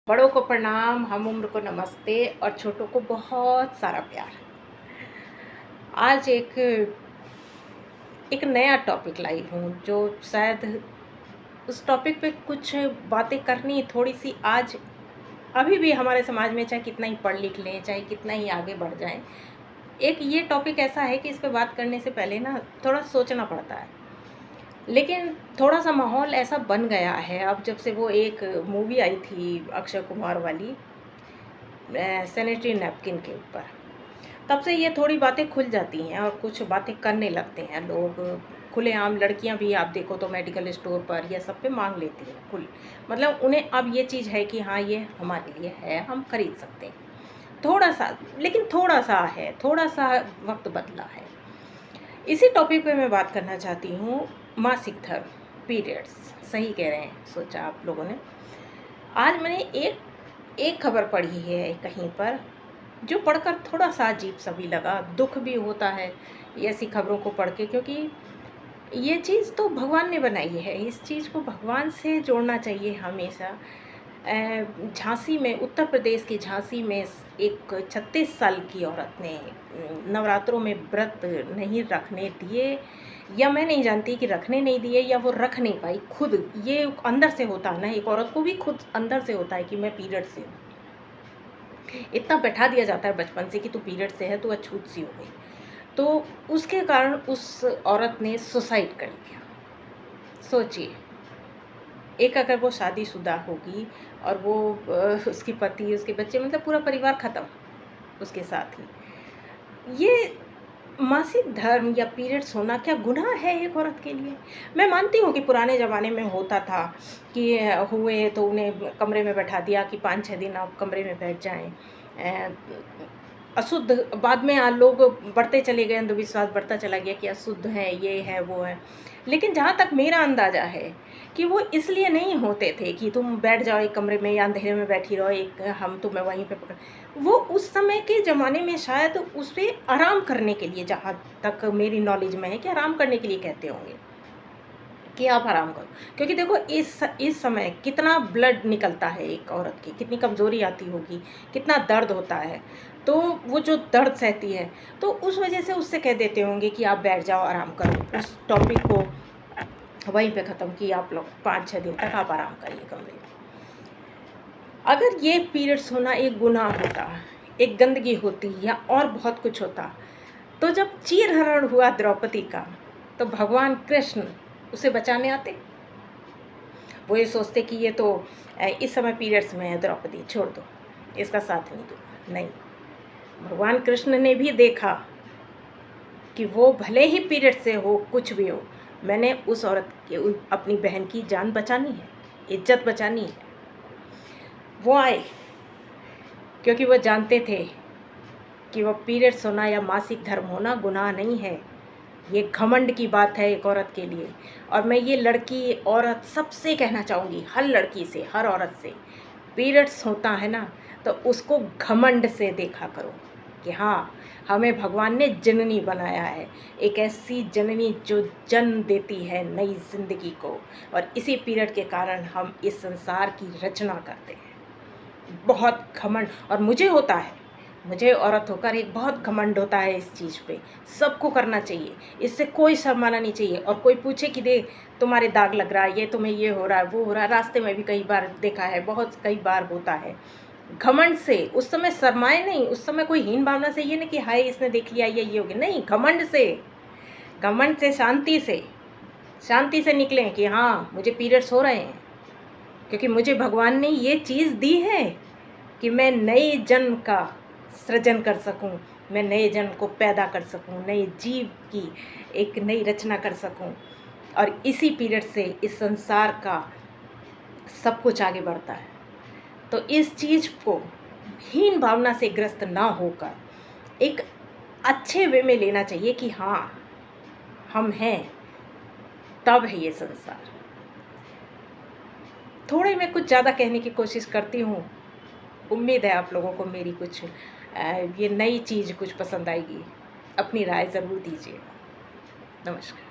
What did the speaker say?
बड़ों को प्रणाम, हम उम्र को नमस्ते और छोटों को बहुत सारा प्यार। आज एक नया टॉपिक लाई हूँ जो शायद उस टॉपिक पे कुछ बातें करनी थोड़ी-सी आज अभी भी हमारे समाज में चाहे कितना ही पढ़ लिख लें, चाहे कितना ही आगे बढ़ जाएँ, एक ये टॉपिक ऐसा है कि इस पे बात करने से पहले ना थोड़ा सोचना पड़ता है। लेकिन थोड़ा-सा माहौल ऐसा बन गया है अब जब से वो एक मूवी आई थी अक्षय कुमार वाली सैनिटरी नैपकिन के ऊपर, तब से ये थोड़ी बातें खुल जाती हैं और कुछ बातें करने लगते हैं लोग। खुलेआम लड़कियां भी आप देखो तो मेडिकल स्टोर पर या सब पे मांग लेती हैं खुल, मतलब उन्हें अब ये चीज़ है कि हाँ ये हमारे लिए है, हम खरीद सकते हैं। थोड़ा सा, लेकिन थोड़ा सा है, थोड़ा सा वक्त बदला है। इसी टॉपिक पे मैं बात करना चाहती हूँ, मासिक धर्म, पीरियड्स। सही कह रहे हैं, सोचा आप लोगों ने। आज मैंने एक खबर पढ़ी है कहीं पर, जो पढ़कर थोड़ा-सा अजीब-सा भी लगा, दुःख भी होता है ये ऐसी खबरों को पढ़ के, क्योंकि ये चीज़ तो भगवान ने बनाई है, इस चीज़ को भगवान से जोड़ना चाहिए हमेशा। झांसी में, उत्तर प्रदेश के झांसी में एक 36 साल की औरत ने नवरात्रों में व्रत नहीं रखने दिए, या मैं नहीं जानती कि रखने नहीं दिए या वो रख नहीं पाई खुद। ये अंदर से होता है ना, एक औरत को भी खुद अंदर से होता है कि मैं पीरियड से हूँ। इतना बैठा दिया जाता है बचपन से कि तू पीरियड से है, तू अछूत सी हो गई। तो उसके कारण उस औरत ने सुसाइड कर लिया। सोचिए, एक अगर वो शादीशुदा होगी और वो उसकी पति, उसके बच्चे, मतलब पूरा परिवार ख़त्म उसके साथ ही। ये मासिक धर्म या पीरियड्स होना क्या गुनाह है एक औरत के लिए? मैं मानती हूँ कि पुराने ज़माने में होता था कि हुए तो उन्हें कमरे में बैठा दिया कि 5-6 दिन आप कमरे में बैठ जाएँ। अ, अशुद्ध बाद में लोग बढ़ते चले गए, अंधविश्वास बढ़ता चला गया कि अशुद्ध है, ये है, वो है। लेकिन जहाँ तक मेरा अंदाज़ा है कि वो इसलिए नहीं होते थे कि तुम बैठ जाओ एक कमरे में या अंधेरे में बैठी रहो, एक हम तुम्हें वहीं पे पकड़। वो उस समय के ज़माने में शायद उस पे आराम करने के लिए, जहाँ तक मेरी नॉलेज में है कि आराम करने के लिए कहते होंगे कि आप आराम करो। क्योंकि देखो इस समय कितना ब्लड निकलता है एक औरत की, कितनी कमज़ोरी आती होगी, कितना दर्द होता है। तो वो जो दर्द सहती है, तो उस वजह से उससे कह देते होंगे कि आप बैठ जाओ, आराम करो। उस टॉपिक को वहीं पे ख़त्म कि आप लोग 5-6 दिन तक आप आराम करिए कमरे में। अगर ये पीरियड्स होना एक गुनाह होता, एक गंदगी होती या और बहुत कुछ होता, तो जब चीरहरण हुआ द्रौपदी का, तो भगवान कृष्ण उसे बचाने आते। वो ये सोचते कि ये तो इस समय पीरियड्स में है, द्रौपदी छोड़ दो, इसका साथ नहीं दूँगा। नहीं, भगवान कृष्ण ने भी देखा कि वो भले ही पीरियड से हो, कुछ भी हो, मैंने उस औरत की, अपनी बहन की जान बचानी है, इज़्ज़त बचानी है। वो आए क्योंकि वो जानते थे कि वो पीरियड्स होना या मासिक धर्म होना गुनाह नहीं है। ये घमंड की बात है एक औरत के लिए। और मैं ये लड़की, औरत सबसे कहना चाहूँगी, हर लड़की से, हर औरत से, पीरियड्स होता है ना, तो उसको घमंड से देखा करो कि हाँ, हमें भगवान ने जननी बनाया है, एक ऐसी जननी जो जन्म देती है नई ज़िंदगी को, और इसी पीरियड के कारण हम इस संसार की रचना करते हैं। बहुत घमंड, और मुझे होता है, मुझे औरत होकर एक बहुत घमंड होता है इस चीज़ पे। सबको करना चाहिए, इससे कोई शर्माना नहीं चाहिए। और कोई पूछे कि दे तुम्हारे दाग लग रहा है, ये तुम्हें ये हो रहा है, वो हो रहा है, रास्ते में भी कई बार देखा है, बहुत कई बार होता है। घमंड से उस समय शर्माए नहीं, उस समय कोई हीन भावना से ये नहीं कि हाय इसने देख लिया ये हो गया, नहीं, घमंड से, घमंड से, शांति से निकलें कि हाँ मुझे पीरियड्स हो रहे हैं, क्योंकि मुझे भगवान ने ये चीज़ दी है कि मैं नए जन्म का सृजन कर सकूं, मैं नए जन्म को पैदा कर सकूं, नए जीव की एक नई रचना कर सकूं। और इसी पीरियड से इस संसार का सब कुछ आगे बढ़ता है। तो इस चीज़ को हीन भावना से ग्रस्त ना होकर एक अच्छे वे में लेना चाहिए कि हाँ हम हैं, तब है ये संसार। थोड़े मैं कुछ ज़्यादा कहने की कोशिश करती हूँ, उम्मीद है आप लोगों को मेरी कुछ ये नई चीज़ कुछ पसंद आएगी। अपनी राय ज़रूर दीजिएगा। नमस्कार।